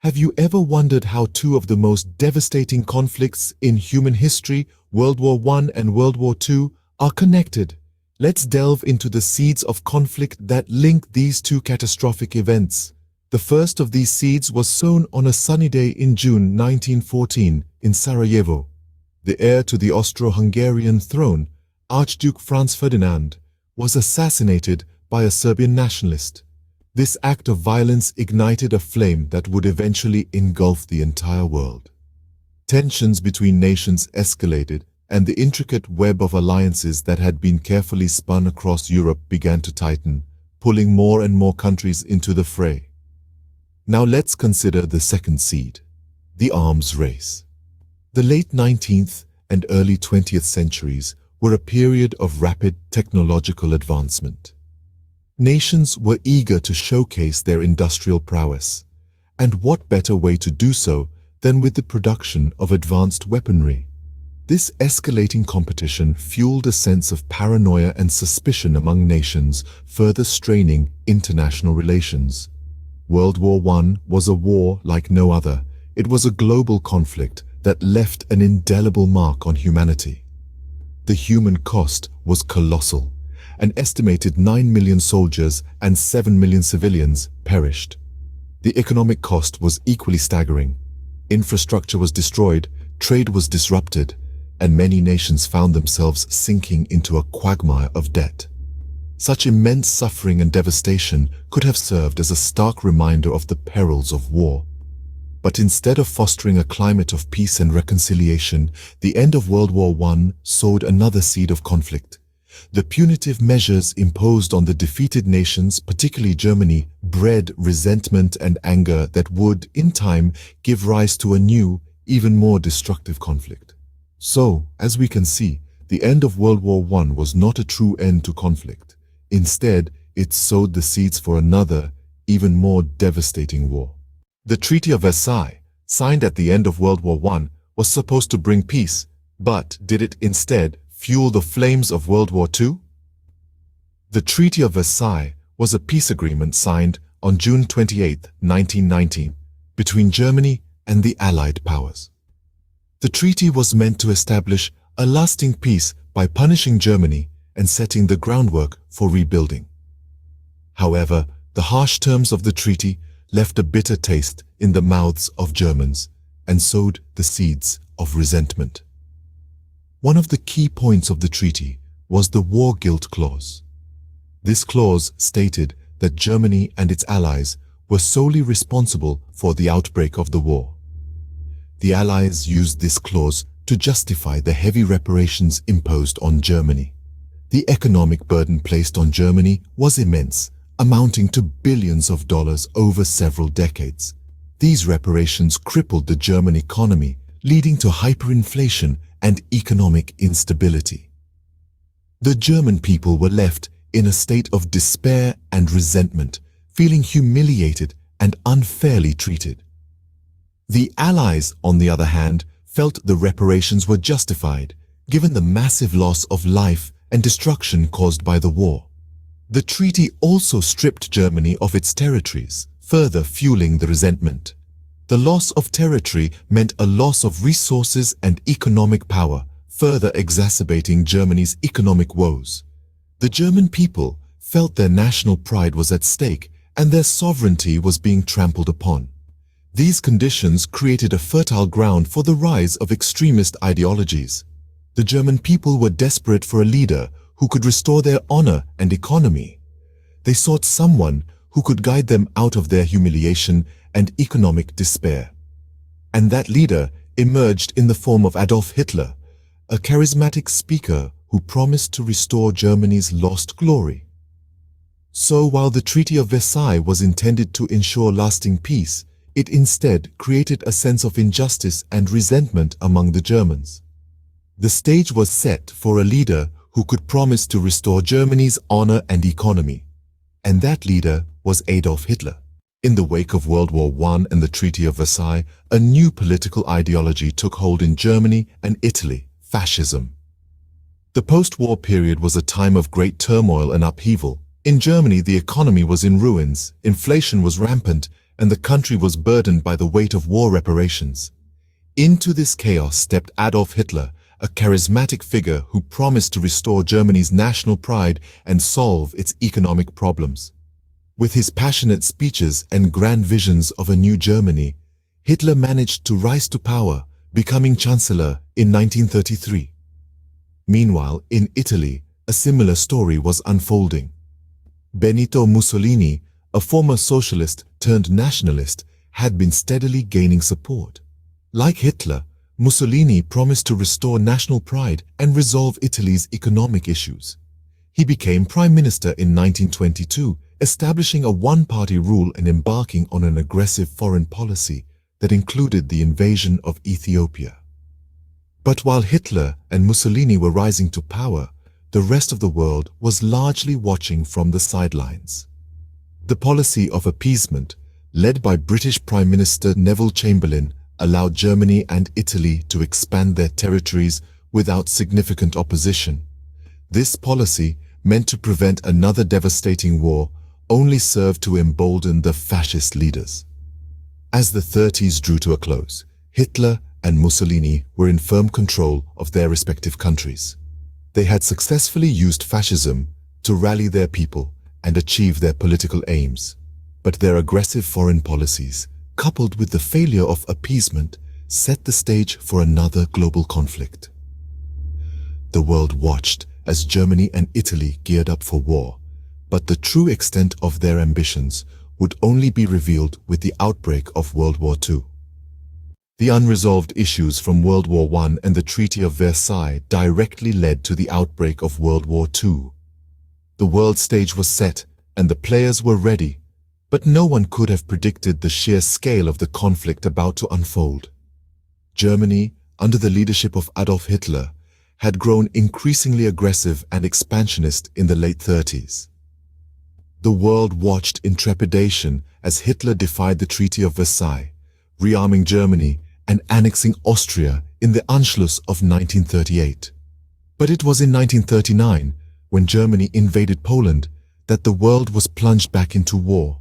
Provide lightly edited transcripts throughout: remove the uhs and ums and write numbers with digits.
Have you ever wondered how two of the most devastating conflicts in human history, World War I and World War II, are connected? Let's delve into the seeds of conflict that link these two catastrophic events. The first of these seeds was sown on a sunny day in June 1914 in Sarajevo. The heir to the Austro-Hungarian throne, Archduke Franz Ferdinand, was assassinated by a Serbian nationalist. This act of violence ignited a flame that would eventually engulf the entire world. Tensions between nations escalated, and the intricate web of alliances that had been carefully spun across Europe began to tighten, pulling more and more countries into the fray. Now let's consider the second seed, the arms race. The late 19th and early 20th centuries were a period of rapid technological advancement. Nations were eager to showcase their industrial prowess, and what better way to do so than with the production of advanced weaponry? This escalating competition fueled a sense of paranoia and suspicion among nations, further straining international relations. World War I was a war like no other. It was a global conflict that left an indelible mark on humanity. The human cost was colossal. An estimated 9 million soldiers and 7 million civilians perished. The economic cost was equally staggering. Infrastructure was destroyed, trade was disrupted, and many nations found themselves sinking into a quagmire of debt. Such immense suffering and devastation could have served as a stark reminder of the perils of war. But instead of fostering a climate of peace and reconciliation, the end of World War I sowed another seed of conflict. The punitive measures imposed on the defeated nations, particularly Germany, bred resentment and anger that would, in time, give rise to a new, even more destructive conflict. So, as we can see, the end of World War I was not a true end to conflict. Instead, it sowed the seeds for another, even more devastating war. The Treaty of Versailles, signed at the end of World War I, was supposed to bring peace, but did it instead fuel the flames of World War II? The Treaty of Versailles was a peace agreement signed on June 28, 1919, between Germany and the Allied powers. The treaty was meant to establish a lasting peace by punishing Germany and setting the groundwork for rebuilding. However, the harsh terms of the treaty left a bitter taste in the mouths of Germans and sowed the seeds of resentment. One of the key points of the treaty was the war guilt clause. This clause stated that Germany and its allies were solely responsible for the outbreak of the war. The Allies used this clause to justify the heavy reparations imposed on Germany. The economic burden placed on Germany was immense, amounting to billions of dollars over several decades. These reparations crippled the German economy, leading to hyperinflation and economic instability. The German people were left in a state of despair and resentment, feeling humiliated and unfairly treated. The Allies, on the other hand, felt the reparations were justified, given the massive loss of life and destruction caused by the war. The treaty also stripped Germany of its territories, further fueling the resentment. The loss of territory meant a loss of resources and economic power, further exacerbating Germany's economic woes. The German people felt their national pride was at stake and their sovereignty was being trampled upon. These conditions created a fertile ground for the rise of extremist ideologies. The German people were desperate for a leader who could restore their honor and economy. They sought someone who could guide them out of their humiliation and economic despair. And that leader emerged in the form of Adolf Hitler, a charismatic speaker who promised to restore Germany's lost glory. So while the Treaty of Versailles was intended to ensure lasting peace, it instead created a sense of injustice and resentment among the Germans. The stage was set for a leader who could promise to restore Germany's honor and economy. And that leader was Adolf Hitler. In the wake of World War I and the Treaty of Versailles, a new political ideology took hold in Germany and Italy: fascism. The post-war period was a time of great turmoil and upheaval. In Germany, the economy was in ruins, inflation was rampant, and the country was burdened by the weight of war reparations. Into this chaos stepped Adolf Hitler, a charismatic figure who promised to restore Germany's national pride and solve its economic problems. With his passionate speeches and grand visions of a new Germany, Hitler managed to rise to power, becoming Chancellor in 1933. Meanwhile, in Italy, a similar story was unfolding. Benito Mussolini, a former socialist turned nationalist, had been steadily gaining support. Like Hitler, Mussolini promised to restore national pride and resolve Italy's economic issues. He became prime minister in 1922, establishing a one-party rule and embarking on an aggressive foreign policy that included the invasion of Ethiopia. But while Hitler and Mussolini were rising to power, the rest of the world was largely watching from the sidelines. The policy of appeasement, led by British Prime Minister Neville Chamberlain, allowed Germany and Italy to expand their territories without significant opposition. This policy, meant to prevent another devastating war, only served to embolden the fascist leaders. As the 30s drew to a close, Hitler and Mussolini were in firm control of their respective countries. They had successfully used fascism to rally their people and achieve their political aims. But their aggressive foreign policies, coupled with the failure of appeasement, set the stage for another global conflict. The world watched as Germany and Italy geared up for war, but the true extent of their ambitions would only be revealed with the outbreak of World War II. The unresolved issues from World War I and the Treaty of Versailles directly led to the outbreak of World War II. The world stage was set and the players were ready, but no one could have predicted the sheer scale of the conflict about to unfold. Germany, under the leadership of Adolf Hitler, had grown increasingly aggressive and expansionist in the late 30s. The world watched in trepidation as Hitler defied the Treaty of Versailles, rearming Germany and annexing Austria in the Anschluss of 1938. But it was in 1939, when Germany invaded Poland, that the world was plunged back into war.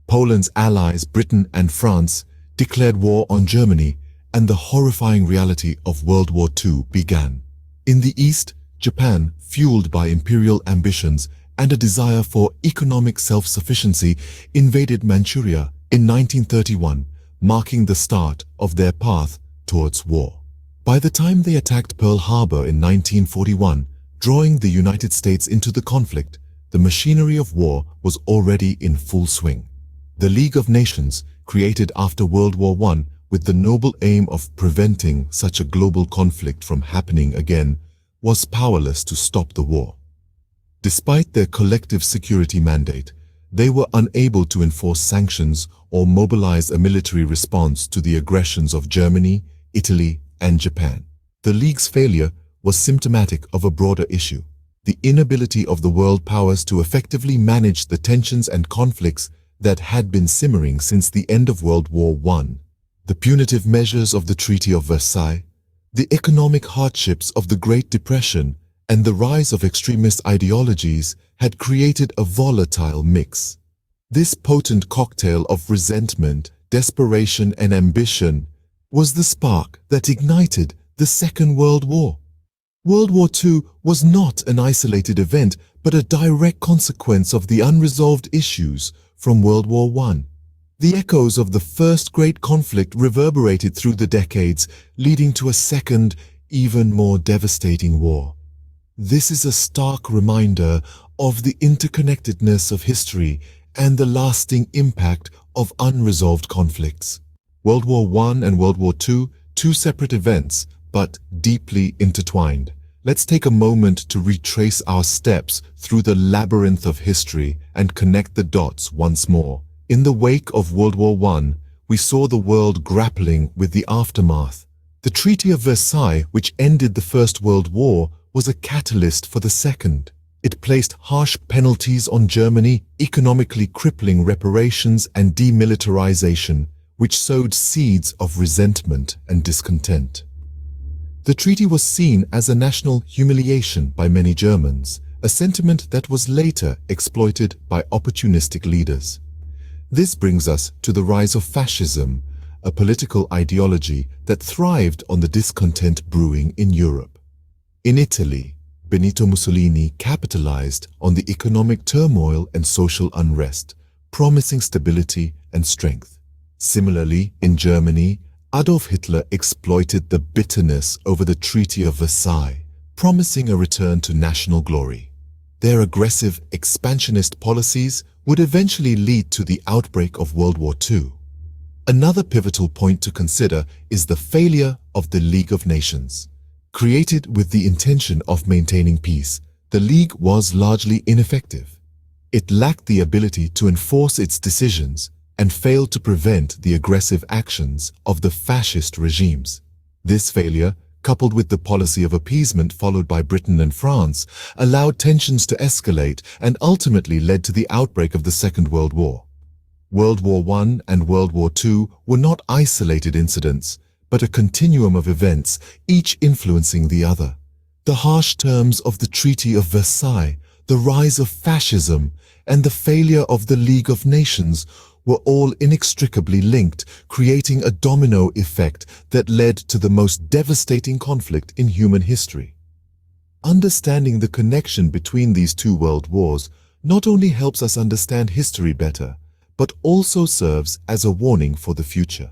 Poland's allies, Britain and France, declared war on Germany, and the horrifying reality of World War II began. In the East, Japan, fueled by imperial ambitions and a desire for economic self-sufficiency, invaded Manchuria in 1931, marking the start of their path towards war. By the time they attacked Pearl Harbor in 1941, drawing the United States into the conflict, the machinery of war was already in full swing. The League of Nations, created after World War I with the noble aim of preventing such a global conflict from happening again, was powerless to stop the war. Despite their collective security mandate, they were unable to enforce sanctions or mobilize a military response to the aggressions of Germany, Italy, and Japan. The League's failure was symptomatic of a broader issue: the inability of the world powers to effectively manage the tensions and conflicts that had been simmering since the end of World War I. The punitive measures of the Treaty of Versailles, the economic hardships of the Great Depression, and the rise of extremist ideologies had created a volatile mix. This potent cocktail of resentment, desperation, and ambition was the spark that ignited the Second World War. World War II was not an isolated event, but a direct consequence of the unresolved issues from World War I. The echoes of the first great conflict reverberated through the decades, leading to a second, even more devastating war. This is a stark reminder of the interconnectedness of history and the lasting impact of unresolved conflicts. World War I and World War II, two separate events, but deeply intertwined. Let's take a moment to retrace our steps through the labyrinth of history and connect the dots once more. In the wake of World War I, we saw the world grappling with the aftermath. The Treaty of Versailles, which ended the First World War, was a catalyst for the Second. It placed harsh penalties on Germany, economically crippling reparations and demilitarization, which sowed seeds of resentment and discontent. The treaty was seen as a national humiliation by many Germans, a sentiment that was later exploited by opportunistic leaders. This brings us to the rise of fascism, a political ideology that thrived on the discontent brewing in Europe. In Italy, Benito Mussolini capitalized on the economic turmoil and social unrest, promising stability and strength. Similarly, in Germany, Adolf Hitler exploited the bitterness over the Treaty of Versailles, promising a return to national glory. Their aggressive, expansionist policies would eventually lead to the outbreak of World War II. Another pivotal point to consider is the failure of the League of Nations. Created with the intention of maintaining peace, the League was largely ineffective. It lacked the ability to enforce its decisions and failed to prevent the aggressive actions of the fascist regimes. This failure, coupled with the policy of appeasement followed by Britain and France, allowed tensions to escalate and ultimately led to the outbreak of the Second World War. World War I and World War II were not isolated incidents, but a continuum of events, each influencing the other. The harsh terms of the Treaty of Versailles, the rise of fascism, and the failure of the League of Nations were all inextricably linked, creating a domino effect that led to the most devastating conflict in human history. Understanding the connection between these two world wars not only helps us understand history better, but also serves as a warning for the future.